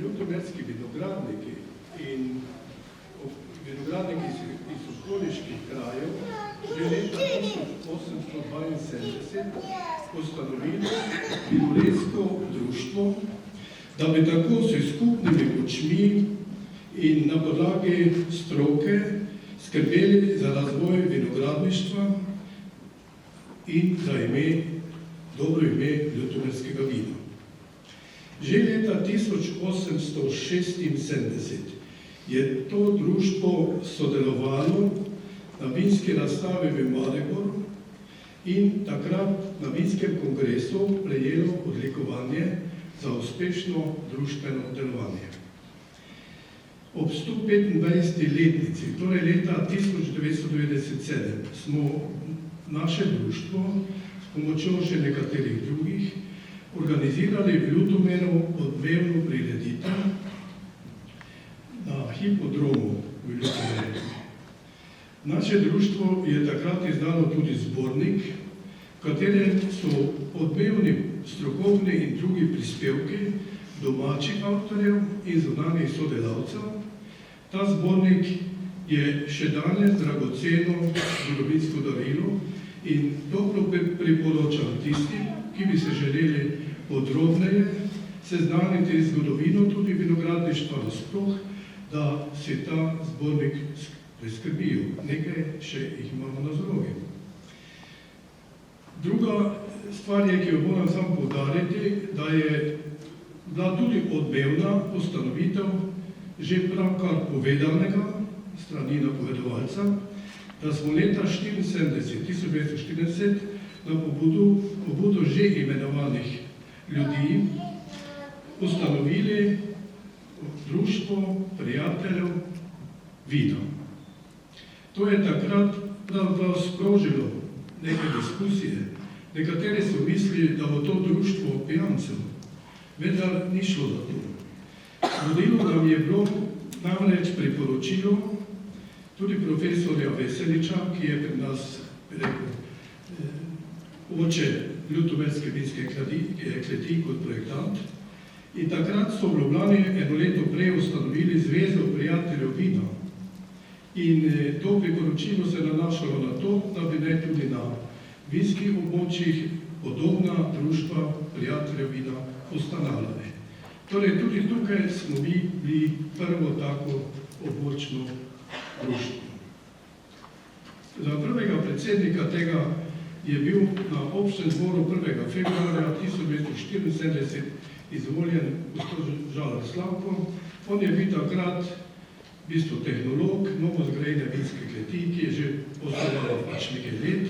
ljutomerski vinogradniki in vinogradniki iz okoliških krajev že leta 1872 ustanovili vinogradsko društvo, da bi tako s skupnimi močmi in na podlagi stroke skrbeli za razvoj vinogradništva in za dobro ime ljutomerskega vina. Že leta 1876 je to društvo sodelovalo na vinski razstavi v Mariboru in takrat na vinskem kongresu prejelo odlikovanje za uspešno društveno delovanje. Ob 125. torej leta 1997, smo naše društvo s pomočjo še nekaterih drugih organizirali v Ljutomeru odmevno prireditev na hipodromu v Ljutomeru. Naše društvo je takrat izdalo tudi zbornik, v katerem so odmevni strokovni in drugi prispevki domačih avtorjev in zunanjih sodelavcev. Ta zbornik je še danes dragoceno zgodovinsko darilo in dobro priporočam tistim, ki bi se želeli podrobneje seznaniti z zgodovino tudi vinogradništva nasploh, da si ta zbornik priskrbijo. Nekaj še jih imamo na zalogi. Druga stvar je, ki jo moram sam poudariti, da je bila tudi odmevna ustanovitev že pravkar povedanega strani napovedovalca, da smo leta 1940 na pobudo že imenovanih ljudi ustanovili društvo prijateljev vina. To je takrat pravzaprav sprožilo neke diskusije. Nekateri so mislili, da bo to društvo pijancev, vendar ni šlo za to. Vodilo nam je bilo namreč priporočilo tudi profesorja Veseliča, ki je pri nas oče ljutomerske vinske kleti kot projektant. In takrat so v Ljubljani eno leto prej ustanovili Zvezo prijateljev vina. In to priporočilo se nanašalo na to, da bi naj tudi na vinskih območjih podobna društva prijateljev vina ustanavljali. Torej, tudi tukaj smo mi bili prvo tako območno društvo. Za prvega predsednika tega je bil na občnem zboru 1. februarja 1974 izvoljen gospod Žalar Slavko. On je bil takrat v bistvu tehnolog novozgrajene vinske kleti, ki je že poslovala pač nekaj let.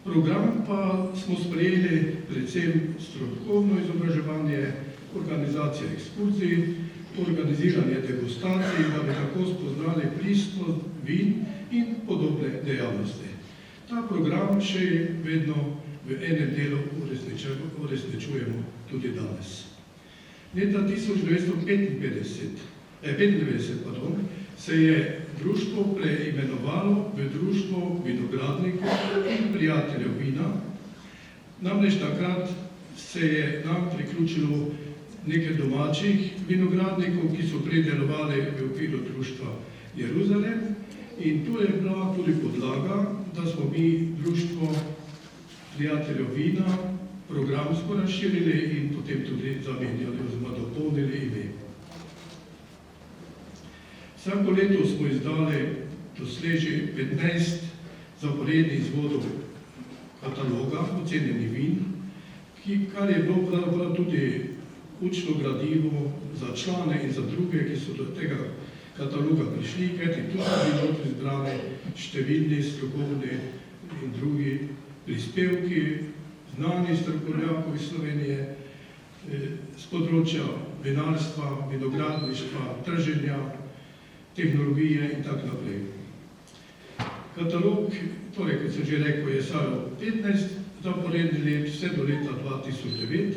Program pa smo sprejeli predvsem strokovno izobraževanje, organizacija ekskurzij, organiziranje degustacij, da bi tako spoznali pristnost vin in podobne dejavnosti. Ta program še vedno v enem delu uresničujemo tudi danes. Leta 1995 se je društvo preimenovalo v Društvo vinogradnikov in prijateljev vina. Namreč takrat se je nam priključilo nekaj domačih vinogradnikov, ki so predelovali v okviru društva Jeruzalem, in tu je bila tudi podlaga, da smo mi Društvo prijateljev vina programsko razširili in potem tudi zamenjali oziroma dopolnili ime. Vsako leto smo izdali doslej že 15 zaporednih izvodov kataloga ocenjenih vin, kar je bilo pravzaprav tudi učno gradivo za člane in za druge, ki so do tega kataloga prišli, kajti tu so bili notri zbrani številni strokovni in drugi prispevki, znani strokovnjakov iz Slovenije, z področja vinarstva, vinogradništva, trženja, tehnologije in tako naprej. Katalog, torej, kot sem že rekel, je sajal 15 zaporednih let, vse do leta 2009,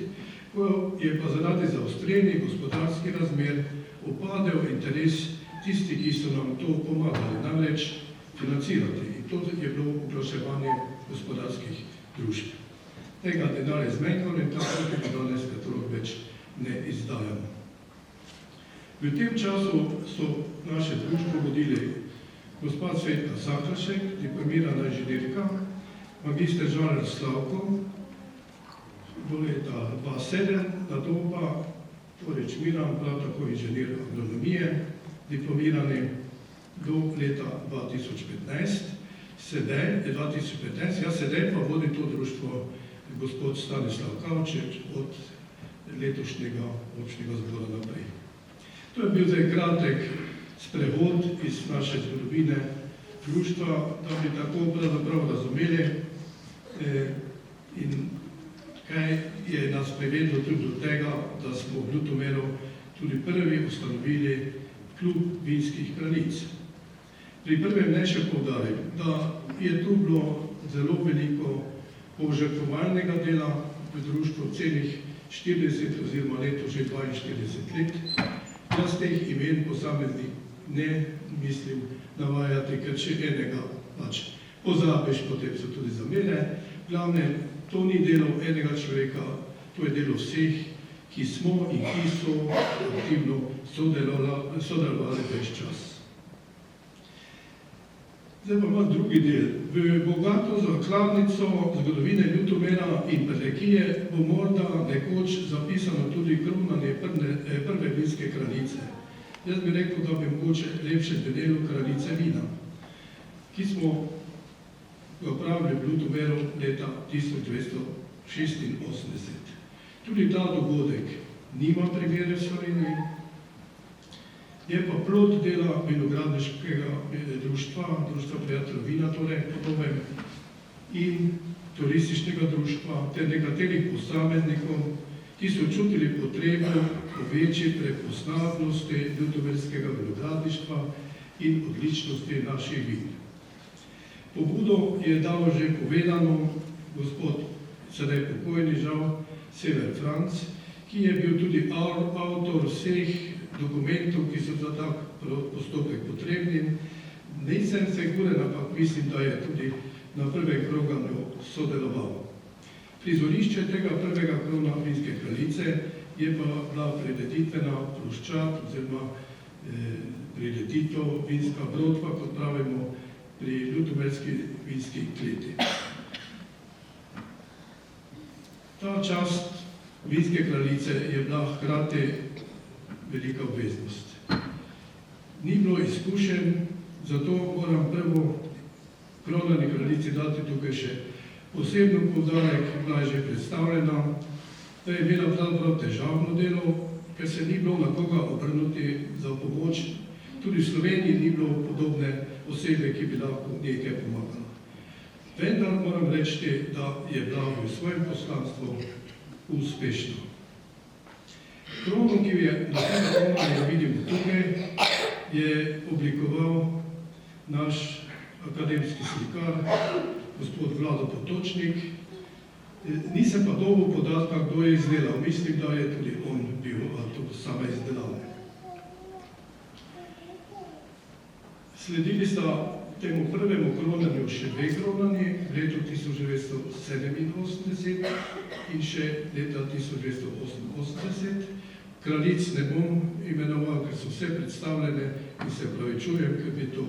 ko je pa zaradi zaostrenih gospodarskih razmer upadel interes tisti, ki so nam to pomagali, namreč financirati. In to je bilo oglaševanje gospodarskih družb. Tega denar je zmanjkalo in tako tudi danes katalog več ne izdajamo. V tem času so naše društvo vodili gospa Cvetka Sakršek, diplomirana inženirka, magister Žanar Slavko, do leta 2007, na to pa Toreč Miran, prav tako inženir agronomije, diplomirani do leta 2015. Sedaj pa vodi to društvo gospod Stanislav Kavčič od letošnjega občnega zbora naprej. To je bil zdaj kratek sprehod iz naše zgodovine društva, da bi tako pravzaprav razumeli in kaj je nas privedlo tudi do tega, da smo v Ljutomeru tudi prvi ustanovili klub vinskih kraljic. Pri prvem naj še poudarim, da je tu bilo zelo veliko požrtvovalnega dela v društvu celih 40 oziroma leto že 42 let. Jaz teh imen posameznih ne mislim navajati, ker če enega pač pozabiš, potem so tudi zamere. Glavne, to ni delo enega človeka, to je delo vseh, ki smo in ki so aktivno sodelovali ves čas. Zdaj pa ima drugi del. V bogato zakladnico zgodovine Ljutomera in Prlekije bo morda nekoč zapisano tudi kronanje prve vinske kraljice. Jaz bi rekel, da bi mogoče lepše denelo kraljice vina, ki smo ga opravili v Ljutomeru leta 1286. Tudi ta dogodek nima primere v Sloveniji, je pa plod dela vinogradniškega društva, društva prijateljev vina, torej podoben, in turističnega društva, ter nekaterih posameznikov, ki so čutili potrebo po večji prepoznavnosti ljutomerskega vinogradništva in odličnosti naših vin. Pobudo je dal že povedano gospod, sedaj pokojni žal, Sever Franc, ki je bil tudi avtor vseh dokumentov, ki so za tak postopek potrebni. Nisem siguren, ampak mislim, da je tudi na prvem kroganju sodeloval. Prizorišče tega prvega krona vinske kraljice je pa bila prireditvena ploščad oziroma prireditev vinska brodva, kot pravimo, pri ljutomerski vinski kleti. Ta čast vinske kraljice je bila hkrati velika obveznost. Ni bilo izkušenj, zato moram prvo kronani kraljici dati tukaj še posebno poudarek, bila je že predstavljena, da je bila pravzaprav težavno delo, ker se ni bilo na koga obrnuti za pomoč. Tudi v Sloveniji ni bilo podobne osebe, ki bi lahko nekaj pomagala. Vendar moram reči, da je bila v svojem poslanstvu uspešna. Krono, ki je na tem krono vidimo tukaj, je oblikoval naš akademski slikar, gospod Vlado Potočnik. Nisem pa dobil podatka, kdo je izdelal. Mislim, da je tudi on bil to same izdelave. Sledili sta temu prvemu kronanju še dve kronani v letu 1987 in še leta 1988. Kraljic ne bom imenoval, ker so vse predstavljene in se opravičujem, ker bi to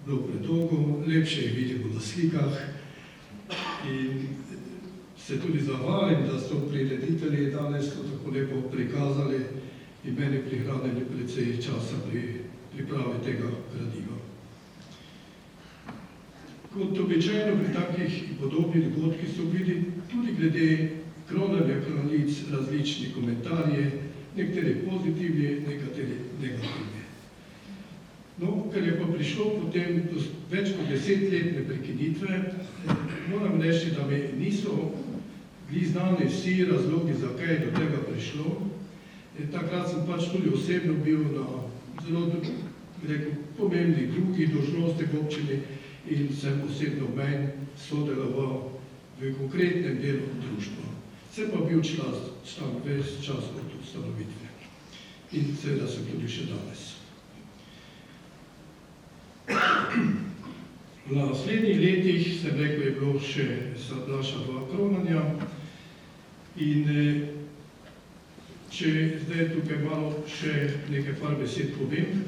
bilo predolgo, lepše jih vidimo na slikah. In se tudi zahvalim, da so prireditelji danes to tako lepo prikazali in meni prihranili precej časa pri pripravi tega gradiva. Kot običajno pri takih in podobnih dogodkih so bili tudi glede kronanja kraljic različni komentarji, nekateri pozitivni, nekateri negativni. No, ker je pa prišlo potem do več kot 10-letne prekinitve, moram reči, da mi niso bili znani vsi razlogi, zakaj je do tega prišlo. Takrat sem pač tudi osebno bil na zelo pomembnih drugih dolžnostih v občini in sem osebno manj sodeloval v konkretnem delu društva. Sem pa bil član ves čas od ustanovitve in seveda sem tudi še danes. V naslednjih letih, sem rekel, je bilo še naša dva kronanja in če zdaj tukaj malo še nekaj par besed povem,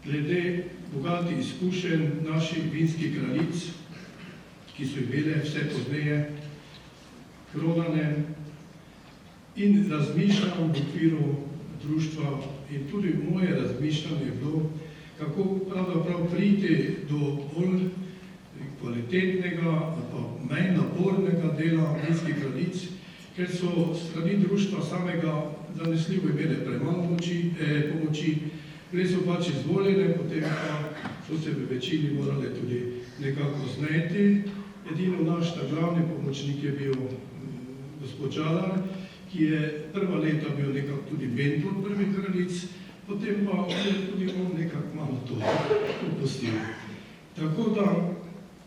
glede bogatih izkušenj naših vinskih kraljic, ki so imele vse pozneje kronane in razmišljam v okviru društva in tudi moje razmišljanje je bilo, kako pravzaprav priti do bolj kvalitetnega ali pa manj napornega dela vinskih kraljic, ker so strani društva samega zanesljivo imele premalo pomoči, bile so pač izvoljene, potem pa so se v večini morale tudi nekako znajti. Edino naš glavni pomočnik je bil gospod Žalar, ki je prva leta bil nekako tudi mentor prvih kraljic, potem pa je tudi on nekako malo to opustil. Tako da,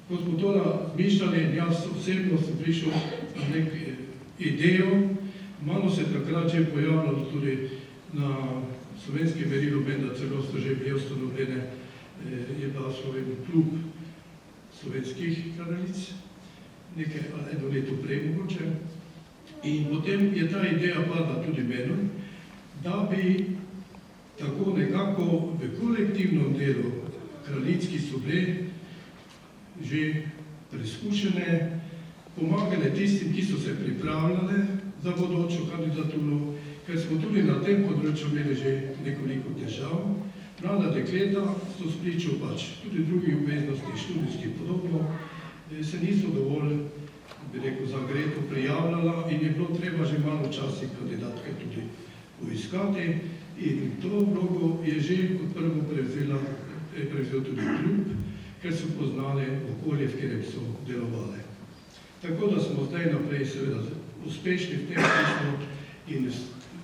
ko smo to razmišljali, jaz osebno sem prišel na nek idejo, malo se takrat že pojavljalo tudi na slovenskem merilu, da celo so že bile ustanovljene, je bila Slovenski klub slovenskih kraljic, nekaj eno leto prej mogoče. In potem je ta ideja padla tudi meni, da bi tako nekako v kolektivnem delu kraljic, ki so bile že preizkušene, pomagale tistim, ki so se pripravljale za bodočo kandidaturo, ker smo tudi na tem področju imeli že nekoliko težav. Mlada dekleta so spričo pač tudi drugih obveznosti, študijskih podobno, se niso dovolj, bi rekel, zagreto prijavljala in je bilo treba že malo časih kandidatke tudi poiskati in to vlogo je že kot prvo prevzel tudi klub, ker so poznali okolje, v katerem so delovali. Tako da smo zdaj naprej seveda uspešni v tem smislu in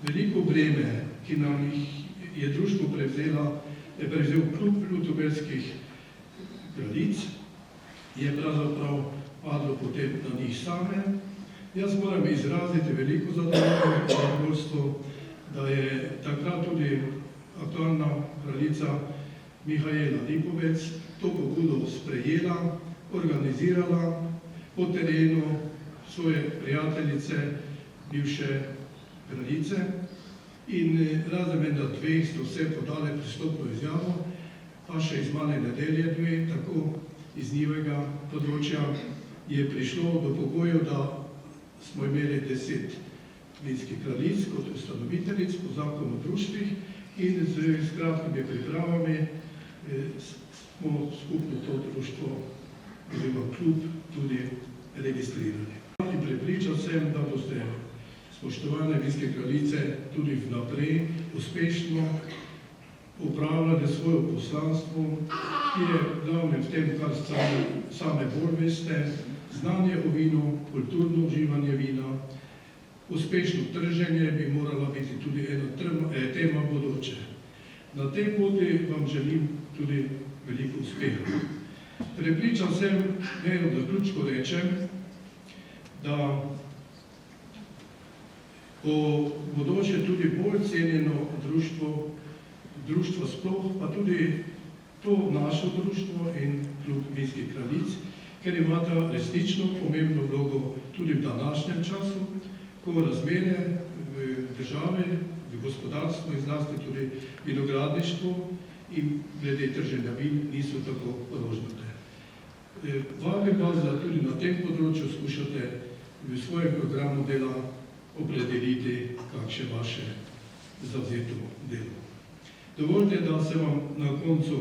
veliko breme, ki nam jih je društvo prevzel klub ljutomerskih kraljic, je pravzaprav padlo potem na njih same. Jaz moram izraziti veliko zadovoljstvo, da je takrat tudi aktualna kraljica Mihajla Lipovec to pobudo sprejela, organizirala po terenu svoje prijateljice, bivše kraljice in razen menda dveh so vse podale pristopno izjavo, pa še iz Male nedelje dve, tako iz njivega področja je prišlo do pogojev, da smo imeli 10 vinskih kraljic kot ustanoviteljic po zakonu o društvih in z kratkimi pripravami smo skupno to društvo oziroma klub tudi registrirali. In prepričan sem, da boste spoštovane vinske kraljice tudi vnaprej uspešno upravljali svoje poslanstvo, ki je glavnem v tem, kar same bolj veste, znanje o vinu, kulturno uživanje vina, uspešno trženje bi morala biti tudi ena tema bodoče. Na tej poti vam želim tudi veliko uspeha. Prepričan sem, naj v zaključku rečem, da bo bodoče tudi bolj cenjeno društvo sploh, pa tudi to naše društvo in klub vinskih kraljic, ker imata resnično pomembno vlogo tudi v današnjem času, ko razmere v državi, v gospodarstvu in zlasti tudi vinogradništvu in glede trženja vin niso tako rožnate. Vabim vas, da tudi na tem področju skušate v svojem programu dela opredeliti, kakšne vaše zavzeto delo. Dovolite, da se vam na koncu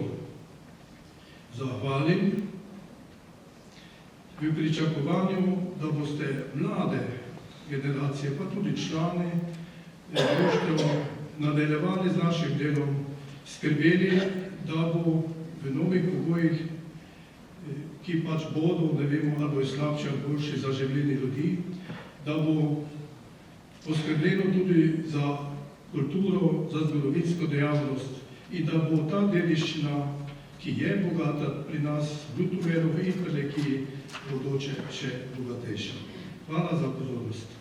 zahvalim v pričakovanju, da boste mlade generacije, pa tudi člani društva nadaljevali z našim delom, skrbeli, da bo v novih pogojih, ki pač bodo, ne vemo, ali bo je slabše ali boljše za življenje ljudi, da bo poskrbljeno tudi za kulturo, za zgodovinsko dejavnost in da bo ta dediščina, ki je bogata pri nas, v Ljutomeru in Prlekiji, bodoče še bogatejša. Hvala za pozornost.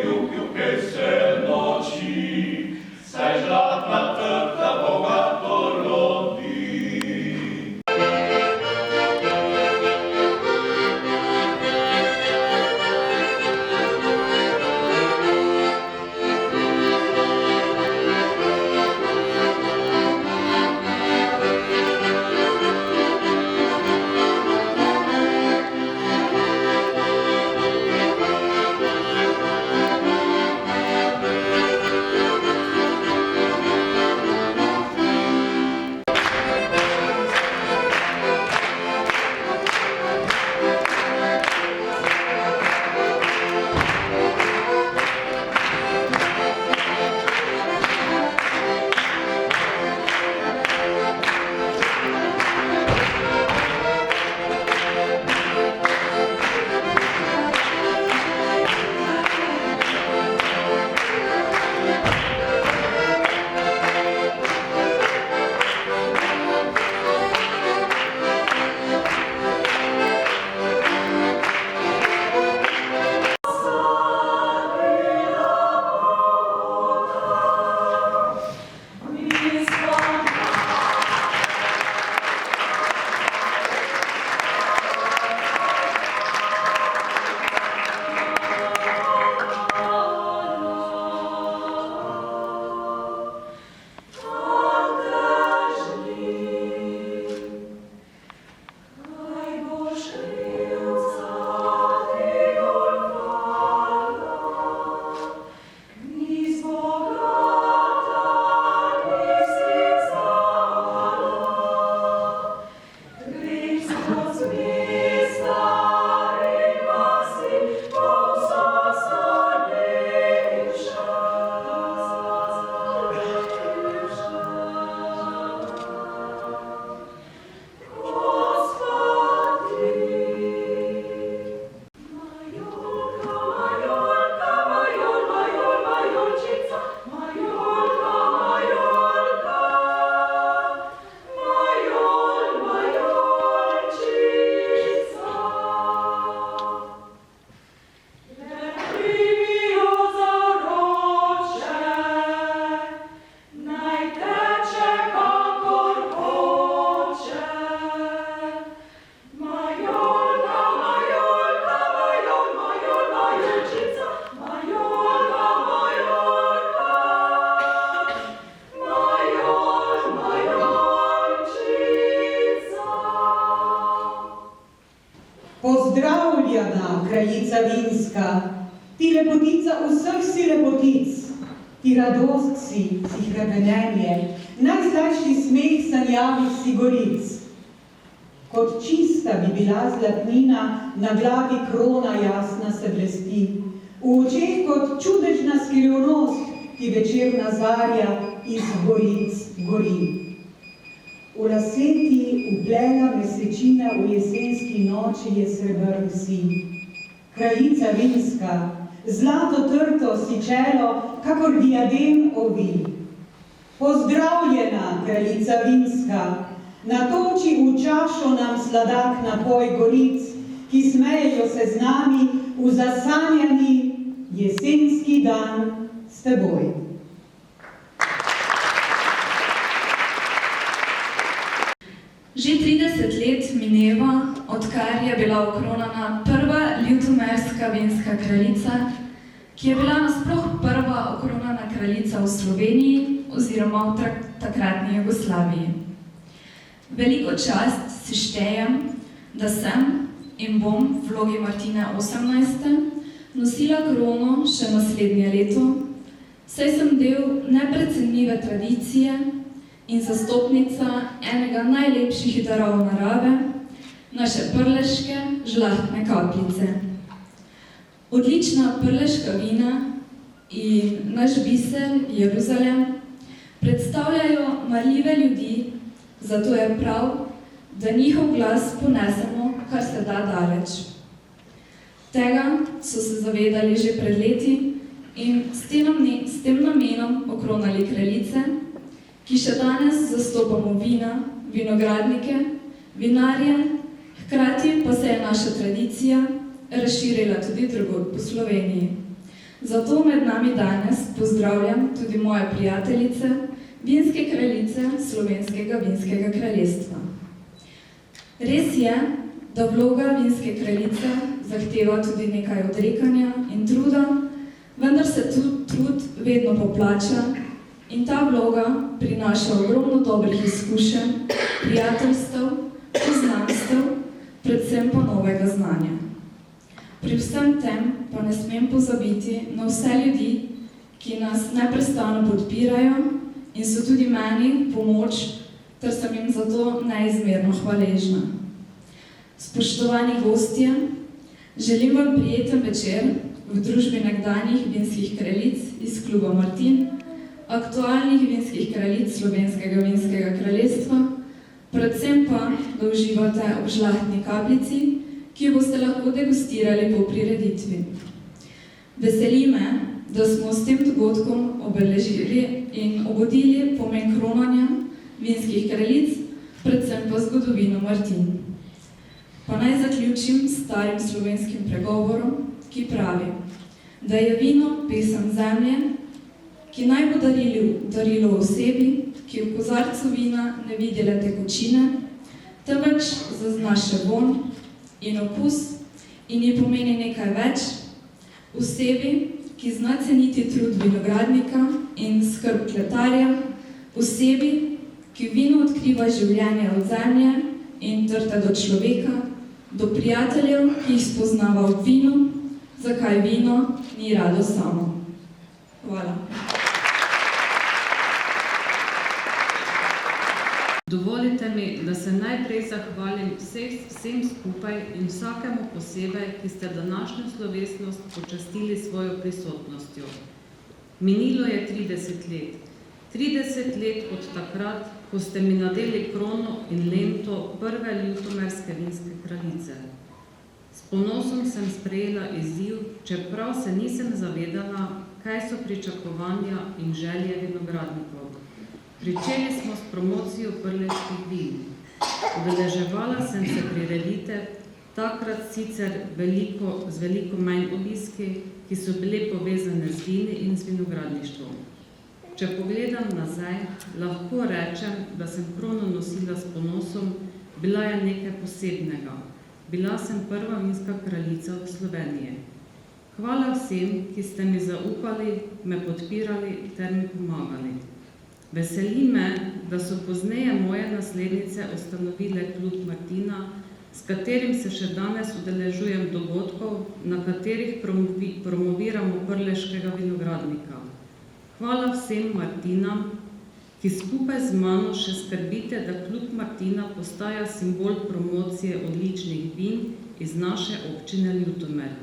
Juk, juk, hej, se noči, kraljica vinska, ti lepotica vseh si lepotic, ti radost si hrepenenje, najslajši smeh sanjavih si goric. Kot čista bi bila zlatnina, na glavi krona jasna se blesti, v očeh kot čudežna skrivnost, ki večerna zarja iz goric gori. V laseti uplela mesečina, v jesenski noči je srebrn sin. Kraljica vinska, zlato trto si čelo, kakor diadem ovi. Pozdravljena, kraljica vinska, natoči v čašo nam sladak napoj goric, ki smejejo se z nami v zasanjani jesenski dan s teboj. Že 30 let mineva, odkar je bila okronana prva ljutomerska vinska kraljica, ki je bila nasploh prva okronana kraljica v Sloveniji oziroma v takratni Jugoslaviji. Veliko čast si štejem, da sem in bom v vlogi Martine 18. nosila krono še naslednje leto, saj sem del neprecenljive tradicije in zastopnica enega najlepših darov narave, naše prleške žlahtne kapljice. Odlična prleška vina in naš biser Jeruzalem predstavljajo marljive ljudi, zato je prav, da njihov glas ponesemo kar se da daleč. Tega so se zavedali že pred leti in s tem namenom okronali kraljice, ki še danes zastopamo vina, vinogradnike, vinarje, hkrati pa se je naša tradicija razširila tudi drugod po Sloveniji. Zato med nami danes pozdravljam tudi moje prijateljice, vinske kraljice Slovenskega vinskega kraljestva. Res je, da vloga vinske kraljice zahteva tudi nekaj odrekanja in truda, vendar se trud vedno poplača in ta vloga prinaša ogromno dobrih izkušenj, prijateljstev, poznanstev, predvsem pa novega znanja. Pri vsem tem pa ne smem pozabiti na vse ljudi, ki nas neprestano podpirajo in so tudi meni pomoč, ter sem jim zato neizmerno hvaležna. Spoštovani gostje, želim vam prijeten večer v družbi nekdanjih vinskih kraljic iz kluba Martin, aktualnih vinskih kraljic Slovenskega vinskega kraljestva, predvsem pa, da uživate v žlahtni kapljici, ki jo boste lahko degustirali po prireditvi. Veseli me, da smo s tem dogodkom obeležili in obudili pomen kronanja vinskih kraljic, predvsem pa zgodovino Martin. Pa naj zaključim s starim slovenskim pregovorom, ki pravi, da je vino pesem zemlje, ki naj bo darilo osebi, ki v kozarcu vina ne vidi le tekočine, temveč zazna še vonj in okus in ji pomeni nekaj več, osebi, ki zna ceniti trud vinogradnika in skrb kletarja, osebi, ki vino odkriva življenje od zemlje in trte do človeka, do prijateljev, ki jih spoznava v vinu, zakaj vino ni rado samo. Hvala. Dovolite mi, da se najprej zahvalim vsem skupaj in vsakemu posebej, ki ste današnjo slovesnost počastili svojo prisotnostjo. Minilo je 30 let. 30 let od takrat, ko ste mi nadeli krono in lento prve ljutomerske vinske kraljice. S ponosom sem sprejela izziv, čeprav se nisem zavedala, kaj so pričakovanja in želje vinogradnikov. Pričeli smo s promocijo prleških vin. Udeleževala sem se prireditev, takrat sicer z veliko manj obiski, ki so bile povezane z vini in z vinogradništvom. Če pogledam nazaj, lahko rečem, da sem krono nosila s ponosom, bila je nekaj posebnega. Bila sem prva vinska kraljica v Sloveniji. Hvala vsem, ki ste mi zaupali, me podpirali ter mi pomagali. Veseli me, da so pozneje moje naslednice ustanovile klub Martina, s katerim se še danes udeležujem dogodkov, na katerih promoviramo prleškega vinogradnika. Hvala vsem Martinam, ki skupaj z mano še skrbite, da Klub Martina postaja simbol promocije odličnih vin iz naše občine Ljutomer.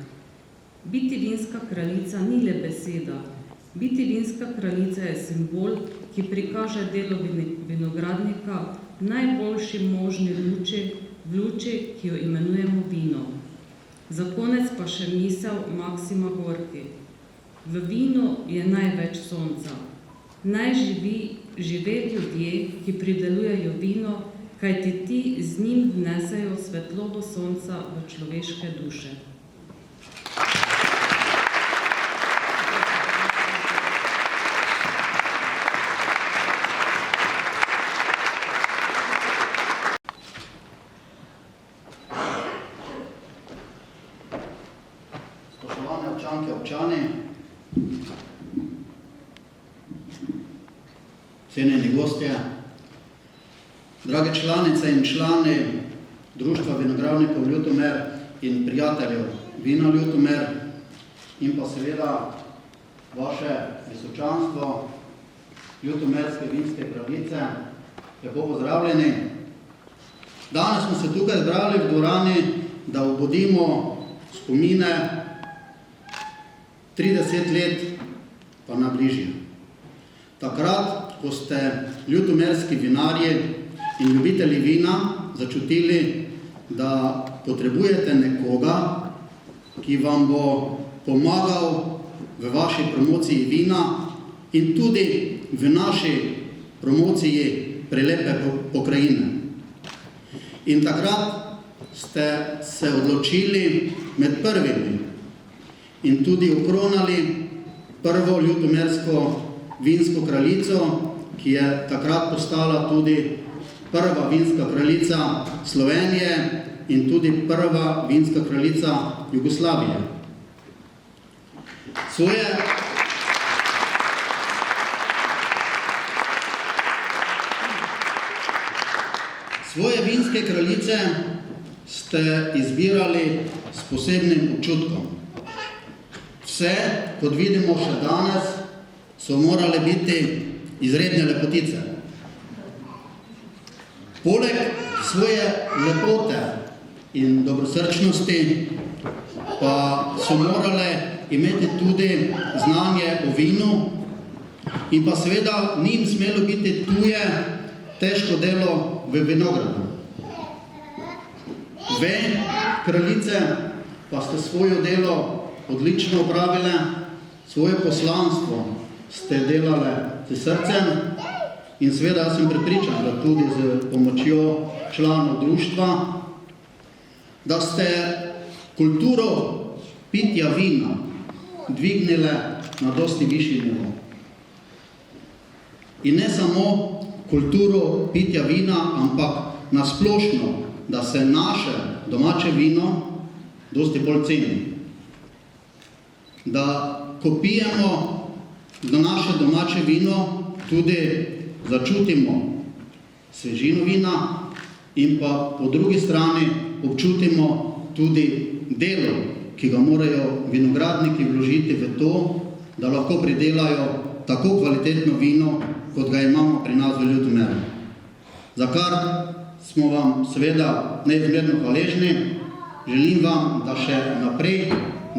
Biti vinska kraljica ni le beseda. Biti vinska kraljica je simbol, ki prikaže delo vinogradnika v najboljši možni luči, ki jo imenujemo vino. Za konec pa še misel Maksima Gorki. V vinu je največ sonca. Naj žive ljudje, ki pridelujejo vino, kajti ti z njim vnesejo svetlobo sonca v človeške duše. Spoštovane občanke, občani, cenjeni gostje, drage članice in člani Društva vinogradnikov Ljutomer in prijateljev Vina Ljutomer in pa seveda vaše visočanstvo, ljutomerske vinske kraljice, lepo pozdravljeni. Danes smo se tukaj zbrali v dvorani, da obudimo spomine 30 let pa na bližje. Takrat, ko ste ljutomerski vinarji in ljubitelji vina začutili, da potrebujete nekoga, ki vam bo pomagal v vaši promociji vina in tudi v naši promociji prelepe pokrajine. In takrat ste se odločili med prvimi in tudi okronali prvo ljutomersko vinsko kraljico, ki je takrat postala tudi prva vinska kraljica Slovenije in tudi prva vinska kraljica Jugoslavije. Svoje vinske kraljice ste izbirali s posebnim občutkom. Vse, kot vidimo še danes, so morale biti izredne lepotice. Poleg svoje lepote in dobrosrčnosti pa so morale imeti tudi znanje o vinu in pa seveda njim smelo biti tuje težko delo v vinogradu. Ve kraljice pa ste svoje delo odlično opravile, svoje poslanstvo ste delale s srcem in seveda sem prepričan, da tudi z pomočjo članov društva, da ste kulturo pitja vina dvignile na dosti višji nivo. In ne samo kulturo pitja vina, ampak nasplošno, da se naše domače vino dosti bolj ceni. Da ko pijemo na naše domače vino, tudi začutimo svežino vina in pa po drugi strani občutimo tudi delo, ki ga morajo vinogradniki vložiti v to, da lahko pridelajo tako kvalitetno vino, kot ga imamo pri nas v Ljutomeru. Za kar smo vam seveda neizmerno hvaležni. Želim vam, da še naprej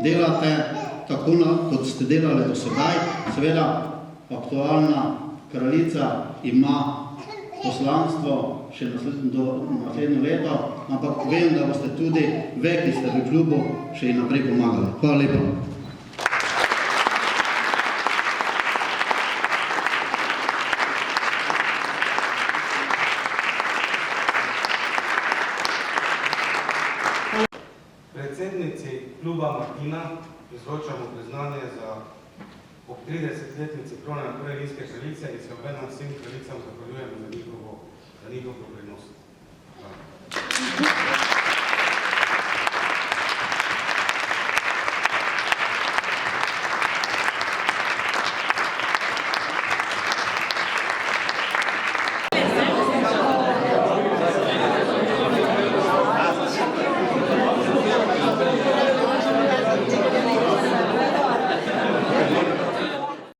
delate tako, kot ste delali do sedaj. Seveda, aktualna kraljica ima poslanstvo še do naslednje leto, ampak vem, da boste tudi ve, ki ste v klubu, še in naprej pomagali. Hvala lepa. Predsednici kluba Martina izročamo priznanje za ob 30-letnici krone prve vinske kraljice in se obenem vsem kraljicam zahvaljujemo za njihov doprinos. Hvala.